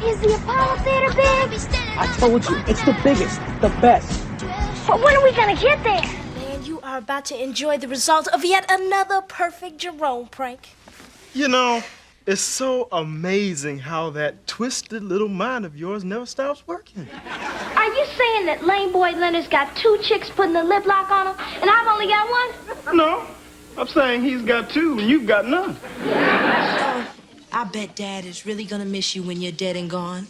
Is the Apollo Theater big? I told you, it's the biggest, the best. But when are we gonna get there? Man, you are about to enjoy the results of yet another perfect Jerome prank. You know, it's so amazing how that twisted little mind of yours never stops working. Are you saying that lame boy Leonard's got 2 chicks putting a lip lock on him, and I've only got 1? No, I'm saying he's got 2 and you've got none. Oh, I bet Dad is really gonna miss you when you're dead and gone.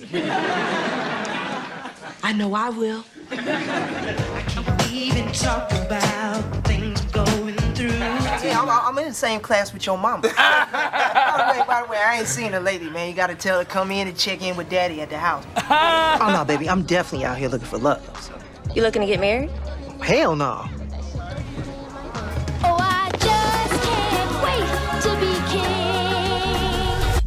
I know I will. I can't even talk about things going through. Yeah, I'm in the same class with your mama. By the way, I ain't seen her lately, man. You gotta tell her to come in and check in with Daddy at the house. Oh, no, baby, I'm definitely out here looking for love. So. You looking to get married? Hell no. Oh, I just can't wait to be king.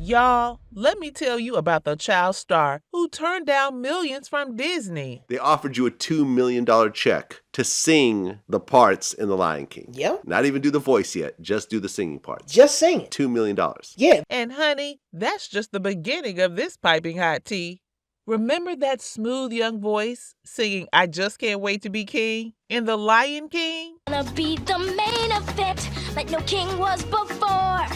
Y'all, let me tell you about the child star who turned down millions from Disney. They offered you a $2 million check to sing the parts in The Lion King. Yep. Not even do the voice yet, just do the singing parts. Just sing it. $2 million. Yeah. And honey, that's just the beginning of this piping hot tea. Remember that smooth young voice singing I Just Can't Wait to Be King in The Lion King? Gonna be the main event like no king was before.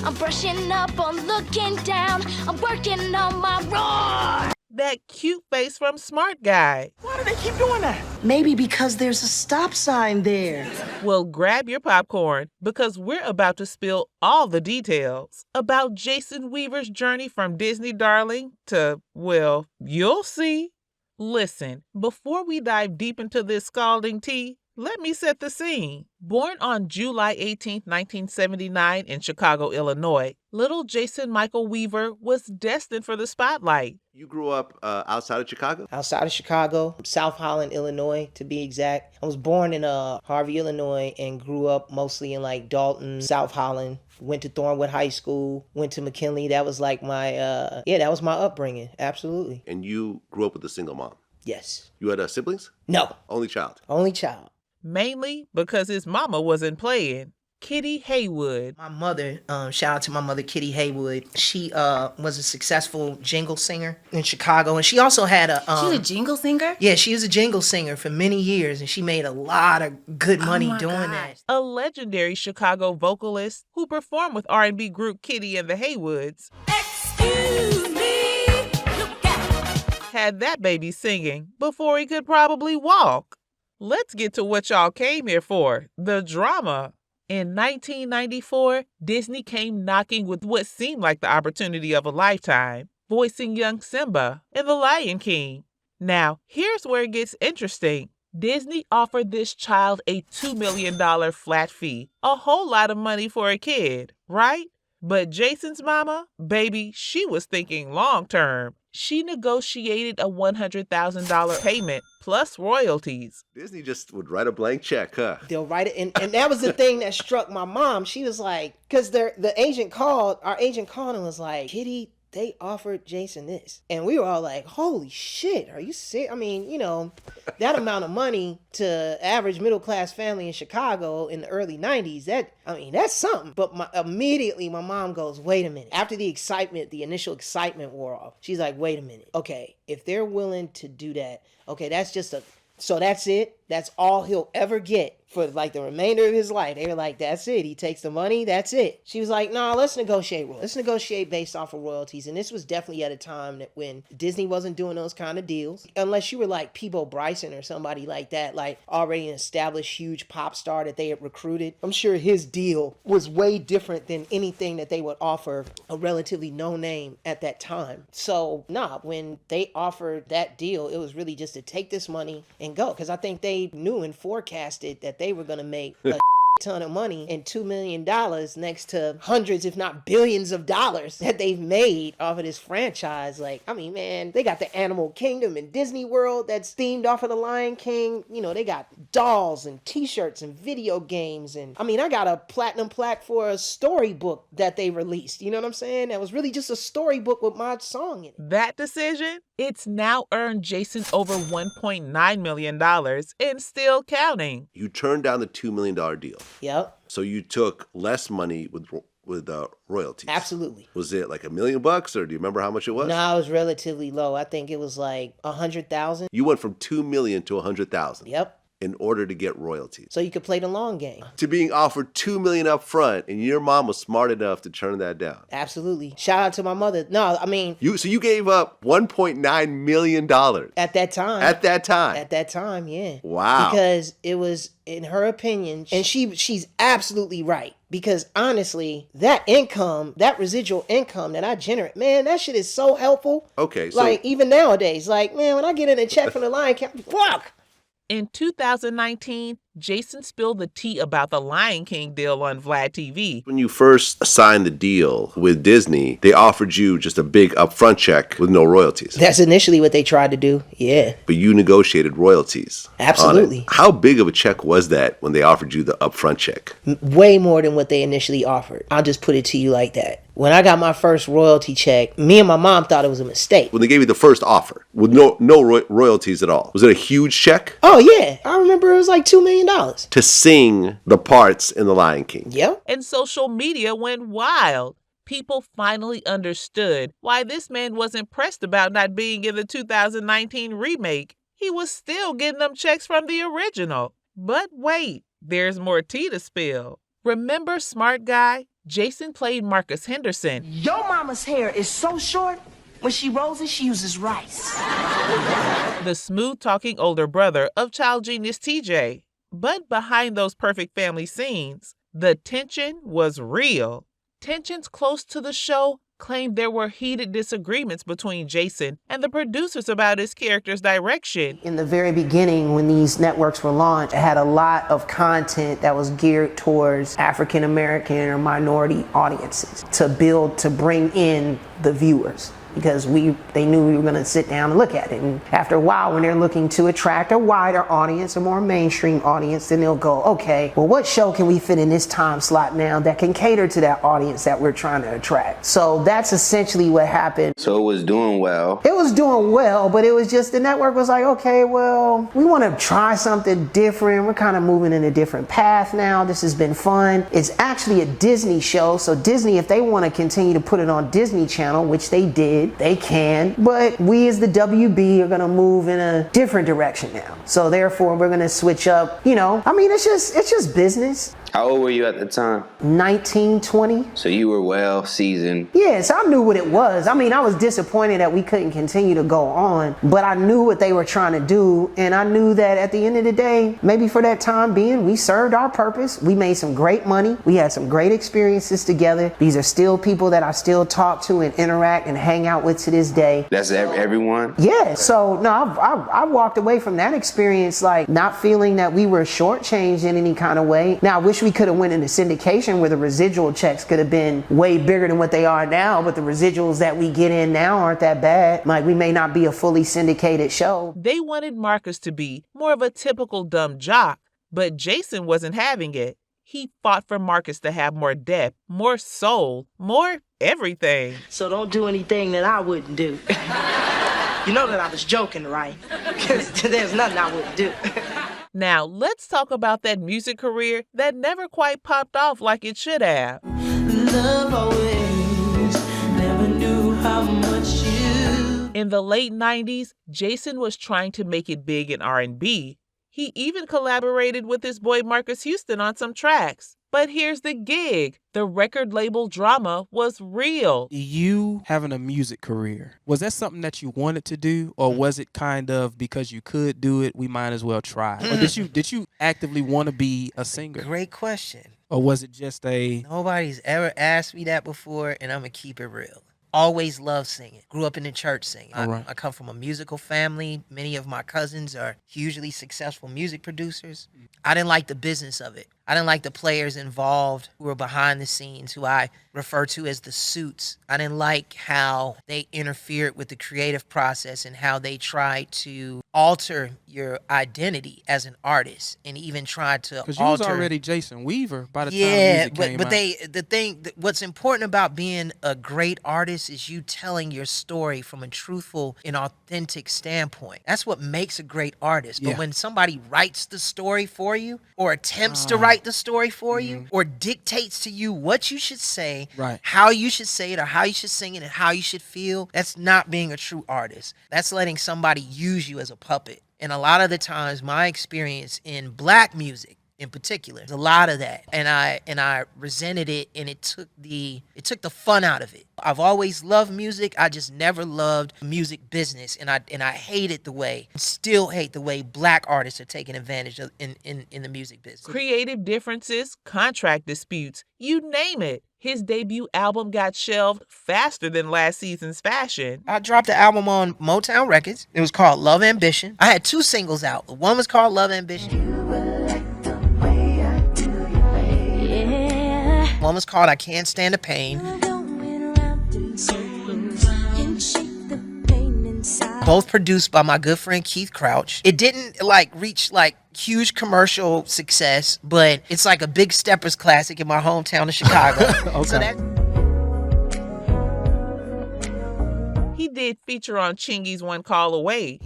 I'm brushing up on looking down. I'm working on my roar. That cute face from Smart Guy. Why do they keep doing that? Maybe because there's a stop sign there. Well, grab your popcorn because we're about to spill all the details about Jason Weaver's journey from Disney darling to, well, you'll see. Listen, before we dive deep into this scalding tea, let me set the scene. Born on July 18, 1979 in Chicago, Illinois, little Jason Michael Weaver was destined for the spotlight. You grew up outside of Chicago? Outside of Chicago, South Holland, Illinois, to be exact. I was born in Harvey, Illinois, and grew up mostly in like Dalton, South Holland. Went to Thornwood High School, went to McKinley. That was like my, that was my upbringing. Absolutely. And you grew up with a single mom? Yes. You had siblings? No. Only child? Only child. Mainly because his mama wasn't playing. Kitty Haywood. My mother, shout out to my mother, Kitty Haywood. She was a successful jingle singer in Chicago, and she also had a... She's a jingle singer? Yeah, she was a jingle singer for many years, and she made a lot of good money doing that. A legendary Chicago vocalist who performed with R&B group Kitty and the Haywoods. Excuse me, look out. Had that baby singing before he could probably walk. Let's get to what y'all came here for, the drama. In 1994, Disney came knocking with what seemed like the opportunity of a lifetime, voicing young Simba in The Lion King. Now, here's where it gets interesting. Disney offered this child a $2 million flat fee, a whole lot of money for a kid, right? But Jason's mama, baby, she was thinking long term. She negotiated a $100,000 payment plus royalties. Disney just would write a blank check, huh? They'll write it, and that was the thing that struck my mom. She was like, because our agent called and was like, Kitty, they offered Jason this. And we were all like, holy shit, are you sick? I mean, that amount of money to average middle-class family in Chicago in the early 90s, that's something. But immediately my mom goes, wait a minute. After the initial excitement wore off, she's like, wait a minute. Okay, if they're willing to do that, okay, so that's it? That's all he'll ever get for like the remainder of his life. They were like, that's it. He takes the money. That's it. She was like, nah, let's negotiate. Let's negotiate based off of royalties. And this was definitely at a time that when Disney wasn't doing those kind of deals. Unless you were like Peebo Bryson or somebody like that, like already an established huge pop star that they had recruited. I'm sure his deal was way different than anything that they would offer a relatively no name at that time. So when they offered that deal, it was really just to take this money and go. Because I think they knew and forecasted that they were going to make a ton of money and $2 million next to hundreds, if not billions of dollars that they've made off of this franchise. Like, I mean, man, they got the Animal Kingdom and Disney World that's themed off of the Lion King. They got dolls and t-shirts and video games. And I mean, I got a platinum plaque for a storybook that they released. You know what I'm saying? That was really just a storybook with my song in it. That decision, it's now earned Jason over $1.9 million and still counting. You turned down the $2 million deal. Yep. So you took less money with with royalties? Absolutely. Was it like $1 million, or do you remember how much it was? No, it was relatively low. I think it was like 100,000. You went from $2 million to 100,000. Yep. In order to get royalties. So you could play the long game. To being offered $2 million up front, and your mom was smart enough to turn that down. Absolutely. Shout out to my mother. No, I mean, So you gave up $1.9 million. At that time. At that time. At that time, yeah. Wow. Because it was, in her opinion, and she's absolutely right. Because honestly, that income, that residual income that I generate, man, that shit is so helpful. Okay, so like even nowadays, like man, when I get in a check from the Lion King, fuck. In 2019, Jason spilled the tea about the Lion King deal on Vlad TV. when you first signed the deal with Disney, they offered you just a big upfront check with no royalties. That's initially what they tried to do. Yeah. But you negotiated royalties. Absolutely. on it. How big of a check was that when they offered you the upfront check? Way more than what they initially offered. I'll just put it to you like that. When I got my first royalty check, me and my mom thought it was a mistake. When they gave you the first offer with no royalties at all, was it a huge check? Oh yeah, I remember it was like $2 million. To sing the parts in The Lion King. Yep. And social media went wild. People finally understood why this man wasn't pressed about not being in the 2019 remake. He was still getting them checks from the original. But wait, there's more tea to spill. Remember Smart Guy? Jason played Marcus Henderson. Your mama's hair is so short, when she rolls it, she uses rice. The smooth-talking older brother of child genius TJ. But behind those perfect family scenes, the tension was real. Tensions close to the show claimed there were heated disagreements between Jason and the producers about his character's direction. In the very beginning, when these networks were launched, it had a lot of content that was geared towards African American or minority audiences to bring in the viewers. Because they knew we were going to sit down and look at it. And after a while, when they're looking to attract a wider audience, a more mainstream audience, then they'll go, okay, well, what show can we fit in this time slot now that can cater to that audience that we're trying to attract? So that's essentially what happened. So it was doing well. It was doing well, but it was just the network was like, okay, well, we want to try something different. We're kind of moving in a different path now. This has been fun. It's actually a Disney show. So Disney, if they want to continue to put it on Disney Channel, which they did, they can, but we as the WB are gonna move in a different direction now. So therefore we're gonna switch up, I mean, it's just business. How old were you at the time? 19, 20. So you were well seasoned. Yes, I knew what it was. I mean, I was disappointed that we couldn't continue to go on, but I knew what they were trying to do, and I knew that at the end of the day, maybe for that time being, we served our purpose. We made some great money. We had some great experiences together. These are still people that I still talk to and interact and hang out with to this day. That's everyone? Yeah, so no, I walked away from that experience like not feeling that we were shortchanged in any kind of way. Now, I wish we could have went into syndication where the residual checks could have been way bigger than what they are now, but the residuals that we get in now aren't that bad. Like, we may not be a fully syndicated show. They wanted Marcus to be more of a typical dumb jock, but Jason wasn't having it. He fought for Marcus to have more depth, more soul, more everything. So don't do anything that I wouldn't do. You know that I was joking, right? Because there's nothing I wouldn't do. Now, let's talk about that music career that never quite popped off like it should have. Love always never knew how much you... In the late 90s, Jason was trying to make it big in R&B. He even collaborated with his boy Marcus Houston on some tracks. But here's the gig. The record label drama was real. You having a music career, was that something that you wanted to do, or was it kind of because you could do it, we might as well try? Or did you actively want to be a singer? Great question. Or was it just Nobody's ever asked me that before, and I'm going to keep it real. Always loved singing. Grew up in the church singing. I come from a musical family. Many of my cousins are hugely successful music producers. I didn't like the business of it. I didn't like the players involved who were behind the scenes, who I refer to as the suits. I didn't like how they interfered with the creative process and how they tried to alter your identity as an artist and even tried to alter... Because you was already Jason Weaver by the time music came out. What's important about being a great artist is you telling your story from a truthful and authentic standpoint. That's what makes a great artist. But when somebody writes the story for you or attempts to write write the story for you or dictates to you what you should say, Right. how you should say it or how you should sing it and how you should feel, that's not being a true artist. That's letting somebody use you as a puppet. And a lot of the times, my experience in black music in particular, there's a lot of that, and I resented it, and it took the fun out of it. I've always loved music. I just never loved music business, and I hated the way, still hate the way black artists are taking advantage of in the music business. Creative differences, contract disputes, you name it. His debut album got shelved faster than last season's Fashion. I dropped the album on Motown Records. It was called Love Ambition. I had 2 singles out. One was called Love Ambition. One was called I Can't Stand the Pain. Both produced by my good friend Keith Crouch. It didn't reach huge commercial success, but it's like a big Steppers classic in my hometown of Chicago. Okay. So that He did feature on Chingy's One Call Away.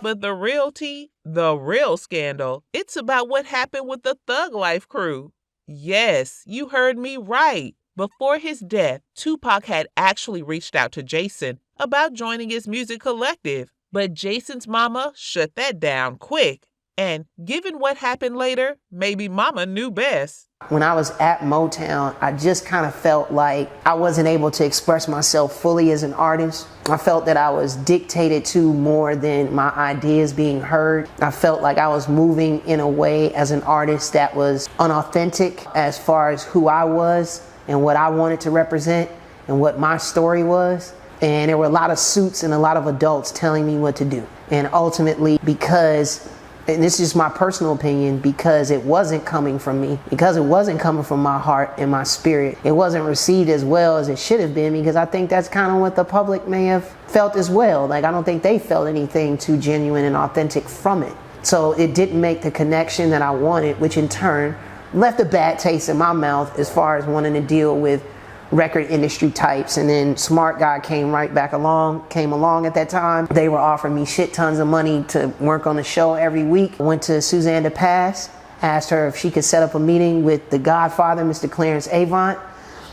But the real tea, the real scandal, it's about what happened with the Thug Life crew. Yes, you heard me right. Before his death, Tupac had actually reached out to Jason about joining his music collective, but Jason's mama shut that down quick. And given what happened later, maybe mama knew best. When I was at Motown, I just kind of felt like I wasn't able to express myself fully as an artist. I felt that I was dictated to more than my ideas being heard. I felt like I was moving in a way as an artist that was unauthentic as far as who I was and what I wanted to represent and what my story was. And there were a lot of suits and a lot of adults telling me what to do. And ultimately, because, and this is my personal opinion, because it wasn't coming from me, because it wasn't coming from my heart and my spirit, it wasn't received as well as it should have been, because I think that's kind of what the public may have felt as well. Like, I don't think they felt anything too genuine and authentic from it. So it didn't make the connection that I wanted, which in turn left a bad taste in my mouth as far as wanting to deal with record industry types. And then Smart Guy came along at that time. They were offering me shit tons of money to work on the show every week. I went to Suzanne DePass, asked her if she could set up a meeting with the Godfather, Mr. Clarence Avant.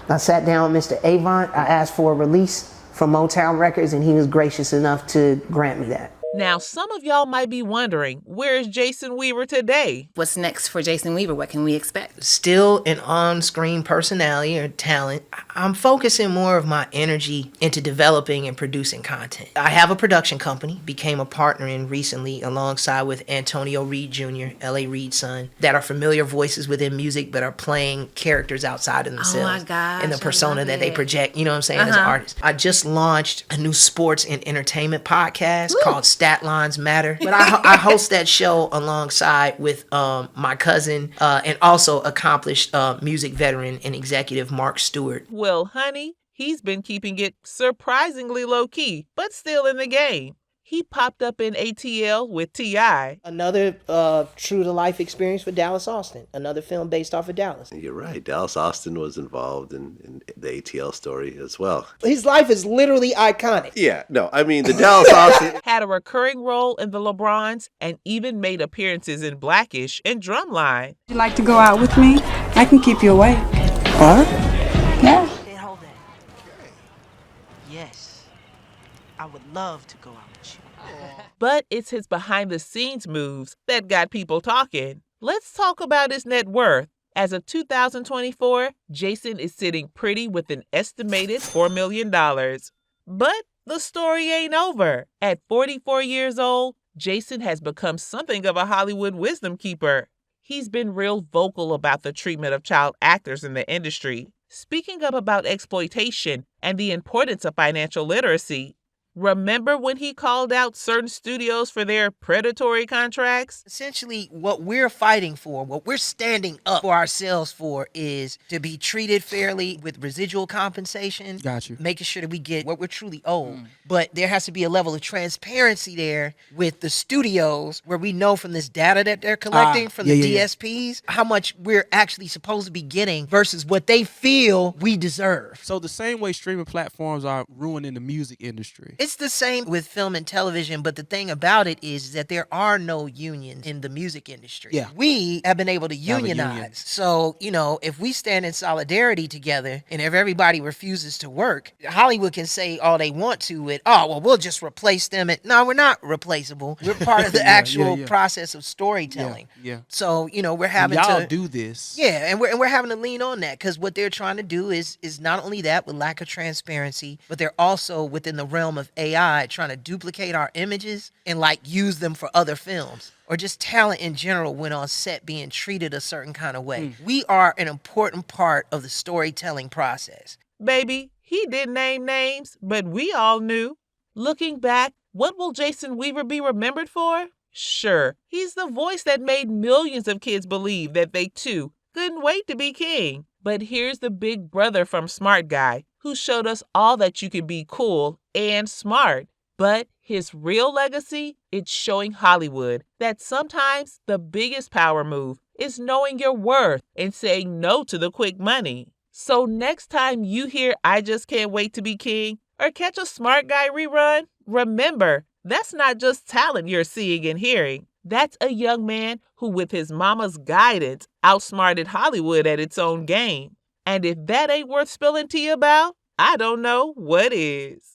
I sat down with Mr. Avant. I asked for a release from Motown Records, and he was gracious enough to grant me that. Now, some of y'all might be wondering, where is Jason Weaver today? What's next for Jason Weaver? What can we expect? Still an on-screen personality or talent. I'm focusing more of my energy into developing and producing content. I have a production company, became a partner in recently alongside with Antonio Reed Jr., L.A. Reid's son, that are familiar voices within music but are playing characters outside of themselves. Oh my gosh, and the persona that they project, you know what I'm saying, as Uh-huh. an artist. I just launched a new sports and entertainment podcast called Stat Lines Matter. But I host that show alongside with my cousin and also accomplished music veteran and executive Mark Stewart. Well, honey, he's been keeping it surprisingly low-key, but still in the game. He popped up in ATL with T.I. Another true-to-life experience with Dallas Austin. Another film based off of Dallas. You're right. Dallas Austin was involved in the ATL story as well. His life is literally iconic. Yeah, no, I mean, the Dallas Austin... had a recurring role in the LeBrons and even made appearances in Blackish and Drumline. Would you like to go out with me? I can keep you awake. What? Yeah. Hey, hold that. Yes, I would love to go out with you. But it's his behind-the-scenes moves that got people talking. Let's talk about his net worth. As of 2024, Jason is sitting pretty with an estimated $4 million. But the story ain't over. At 44 years old, Jason has become something of a Hollywood wisdom keeper. He's been real vocal about the treatment of child actors in the industry, speaking up about exploitation and the importance of financial literacy. Remember when he called out certain studios for their predatory contracts? Essentially, what we're fighting for, what we're standing up for ourselves for, is to be treated fairly with residual compensation. Got you. Making sure that we get what we're truly owed. But there has to be a level of transparency there with the studios where we know from this data that they're collecting from the DSPs how much we're actually supposed to be getting versus what they feel we deserve. So the same way streaming platforms are ruining the music industry. It's the same with film and television, but the thing about it is that there are no unions in the music industry. Yeah. We have been able to Have a unionize. union. So, if we stand in solidarity together and if everybody refuses to work, Hollywood can say all they want to with, oh, well, we'll just replace them. No, we're not replaceable. We're part of the actual process of storytelling. Yeah. So, we're having y'all to do this. Yeah, and we're having to lean on that because what they're trying to do is not only that with lack of transparency, but they're also within the realm of AI trying to duplicate our images and use them for other films. Or just talent in general when on set being treated a certain kind of way. We are an important part of the storytelling process. Baby, he didn't name names, but we all knew. Looking back, what will Jason Weaver be remembered for? Sure, he's the voice that made millions of kids believe that they too couldn't wait to be king. But here's the big brother from Smart Guy, who showed us all that you can be cool and smart. But his real legacy, it's showing Hollywood that sometimes the biggest power move is knowing your worth and saying no to the quick money. So next time you hear I Just Can't Wait to Be King or catch a Smart Guy rerun, remember, that's not just talent you're seeing and hearing. That's a young man who, with his mama's guidance, outsmarted Hollywood at its own game. And if that ain't worth spilling tea about, I don't know what is.